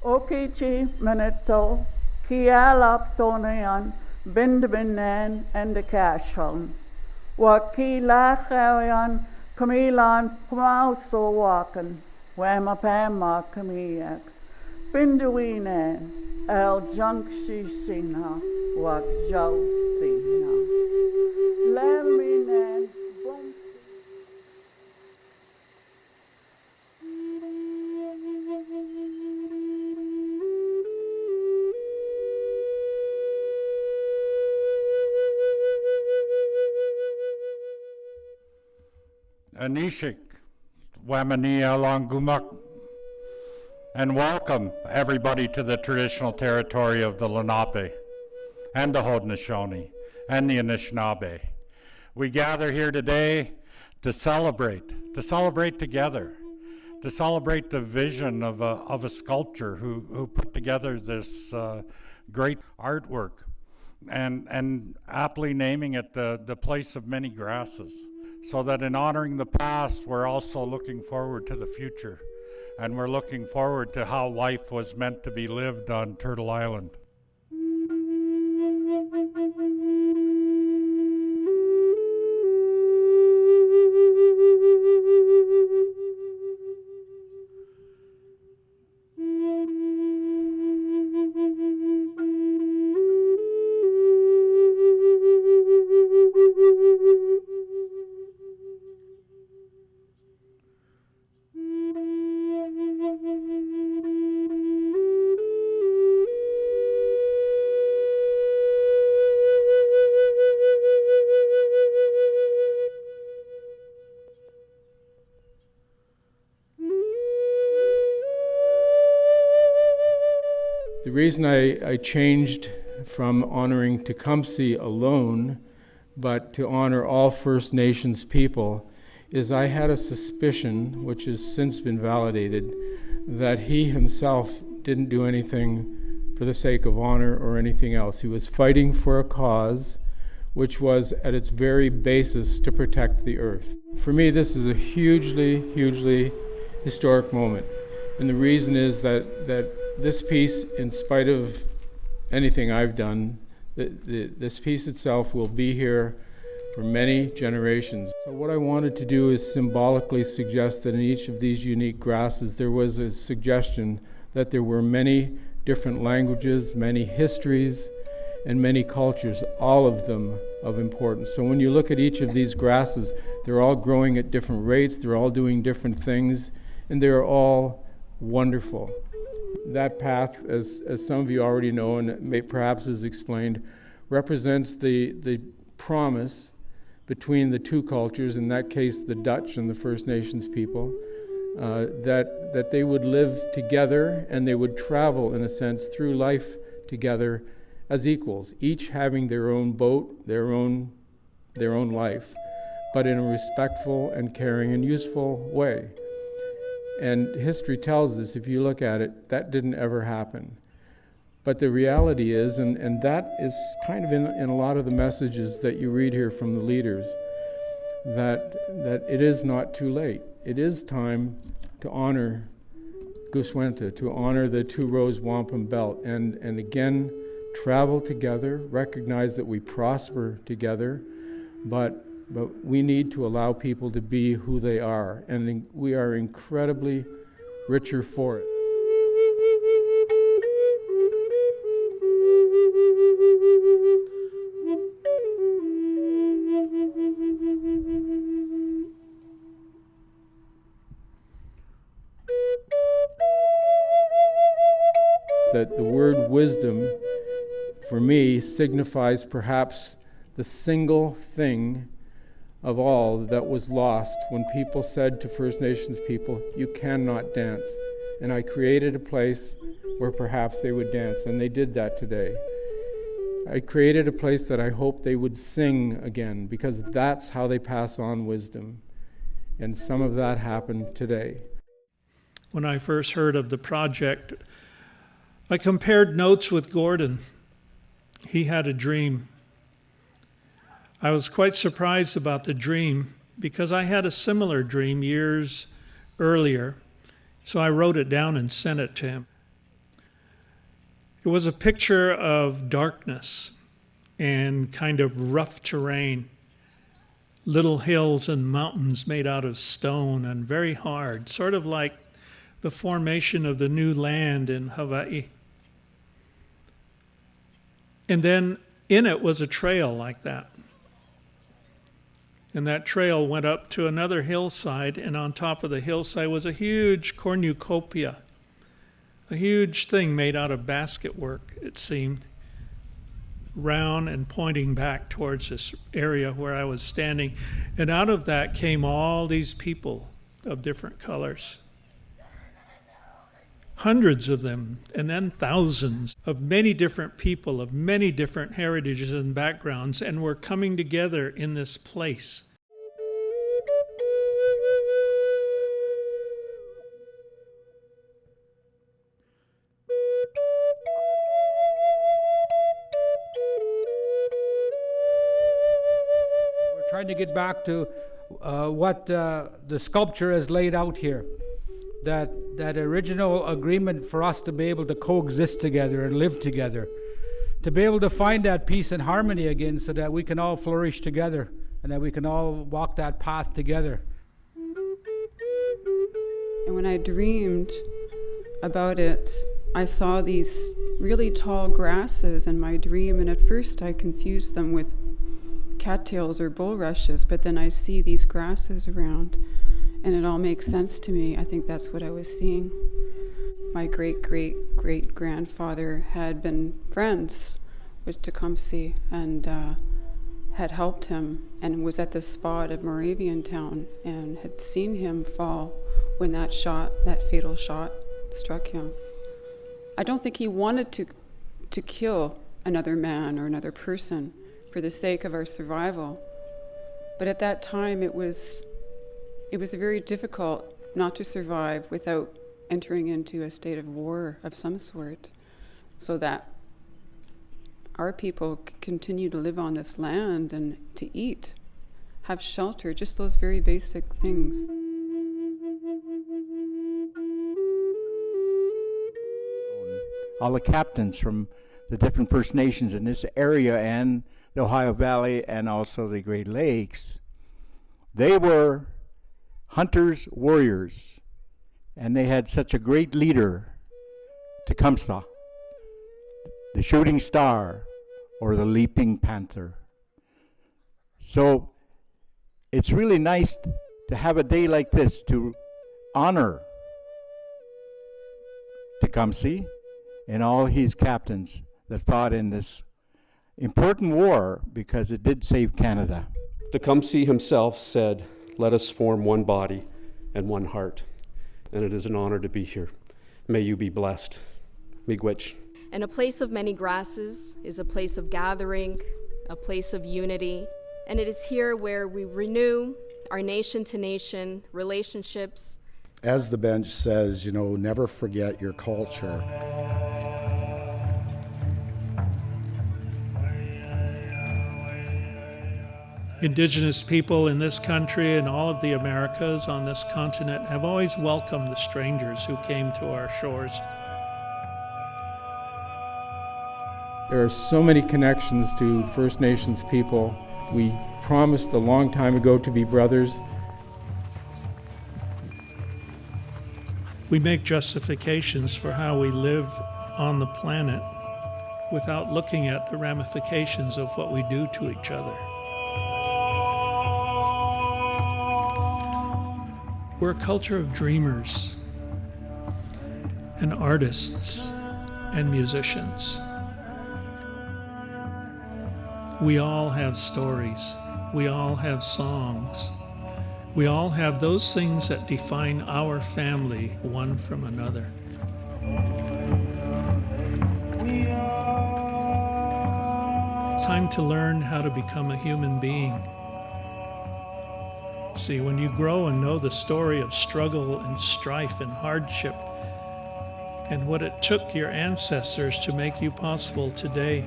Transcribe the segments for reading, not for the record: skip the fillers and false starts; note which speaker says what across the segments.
Speaker 1: Okichi Manito, Kialap Tonayan, Bindabinan and the Cashon. Waki Lachayan, Kamilan Pmauso Wakan, Wamapama Kamiak, Binduinan, El Junkshi Sina, Wak Jow Sina. Laminan, Bum.
Speaker 2: Anishik, Wamani Alangumak, and welcome everybody to the traditional territory of the Lenape and the Haudenosaunee and the Anishinaabe. We gather here today to celebrate together, to celebrate the vision of a sculptor who put together this great artwork and aptly naming it the place of many grasses. So that in honoring the past, we're also looking forward to the future. And we're looking forward to how life was meant to be lived on Turtle Island.
Speaker 3: The reason I changed from honoring Tecumseh alone, but to honor all First Nations people, is I had a suspicion, which has since been validated, that he himself didn't do anything for the sake of honor or anything else. He was fighting for a cause which was at its very basis to protect the earth. For me, this is a hugely historic moment. And the reason is that this piece, in spite of anything I've done, this piece itself will be here for many generations. So what I wanted to do is symbolically suggest that in each of these unique grasses there was a suggestion that there were many different languages, many histories, and many cultures, all of them of importance. So when you look at each of these grasses, they're all growing at different rates, they're all doing different things, and they're all wonderful. That path, as some of you already know and perhaps is explained, represents the promise between the two cultures, in that case the Dutch and the First Nations people, that they would live together and they would travel, in a sense, through life together as equals, each having their own boat, their own life, but in a respectful and caring and useful way. And history tells us, if you look at it, that didn't ever happen. But the reality is, and that is kind of in a lot of the messages that you read here from the leaders, that it is not too late. It is time to honor Guswenta, to honor the Two Rose Wampum Belt, and again, travel together, recognize that we prosper together, but we need to allow people to be who they are, and we are incredibly richer for it. That the word wisdom, for me, signifies perhaps the single thing of all that was lost when people said to First Nations people, "You cannot dance." And I created a place where perhaps they would dance, and they did that today. I created a place that I hope they would sing again, because that's how they pass on wisdom. And some of that happened today.
Speaker 4: When I first heard of the project, I compared notes with Gordon. He had a dream. I was quite surprised about the dream because I had a similar dream years earlier, so I wrote it down and sent it to him. It was a picture of darkness and kind of rough terrain, little hills and mountains made out of stone and very hard, sort of like the formation of the new land in Hawaii. And then in it was a trail like that. And that trail went up to another hillside, and on top of the hillside was a huge cornucopia, a huge thing made out of basket work, it seemed, round and pointing back towards this area where I was standing. And out of that came all these people of different colors. Hundreds of them, and then thousands of many different people of many different heritages and backgrounds, and were coming together in this place.
Speaker 5: We're trying to get back to what the sculpture has laid out here. That original agreement for us to be able to coexist together and live together, to be able to find that peace and harmony again so that we can all flourish together and that we can all walk that path together.
Speaker 6: And when I dreamed about it, I saw these really tall grasses in my dream, and at first I confused them with cattails or bulrushes, but then I see these grasses around. And it all makes sense to me. I think that's what I was seeing. My great-great-great-grandfather had been friends with Tecumseh and had helped him and was at the spot of Moravian Town and had seen him fall when that fatal shot struck him. I don't think he wanted to kill another man or another person for the sake of our survival. But at that time it was very difficult not to survive without entering into a state of war of some sort, so that our people could continue to live on this land and to eat, have shelter, just those very basic things.
Speaker 7: All the captains from the different First Nations in this area and the Ohio Valley and also the Great Lakes, they were hunters, warriors, and they had such a great leader, Tecumseh, the shooting star or the leaping panther. So it's really nice to have a day like this to honor Tecumseh and all his captains that fought in this important war, because it did save Canada.
Speaker 8: Tecumseh himself said, "Let us form one body and one heart." And it is an honor to be here. May you be blessed. Miigwech.
Speaker 9: And a place of many grasses is a place of gathering, a place of unity. And it is here where we renew our nation-to-nation relationships.
Speaker 10: As the bench says, never forget your culture.
Speaker 4: Indigenous people in this country and all of the Americas on this continent have always welcomed the strangers who came to our shores.
Speaker 3: There are so many connections to First Nations people. We promised a long time ago to be brothers.
Speaker 4: We make justifications for how we live on the planet without looking at the ramifications of what we do to each other. We're a culture of dreamers and artists and musicians. We all have stories. We all have songs. We all have those things that define our family one from another. It's time to learn how to become a human being. See, when you grow and know the story of struggle and strife and hardship and what it took your ancestors to make you possible today,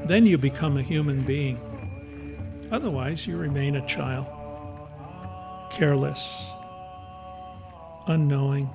Speaker 4: then you become a human being. Otherwise, you remain a child, careless, unknowing.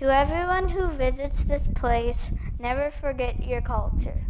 Speaker 11: To everyone who visits this place, never forget your culture.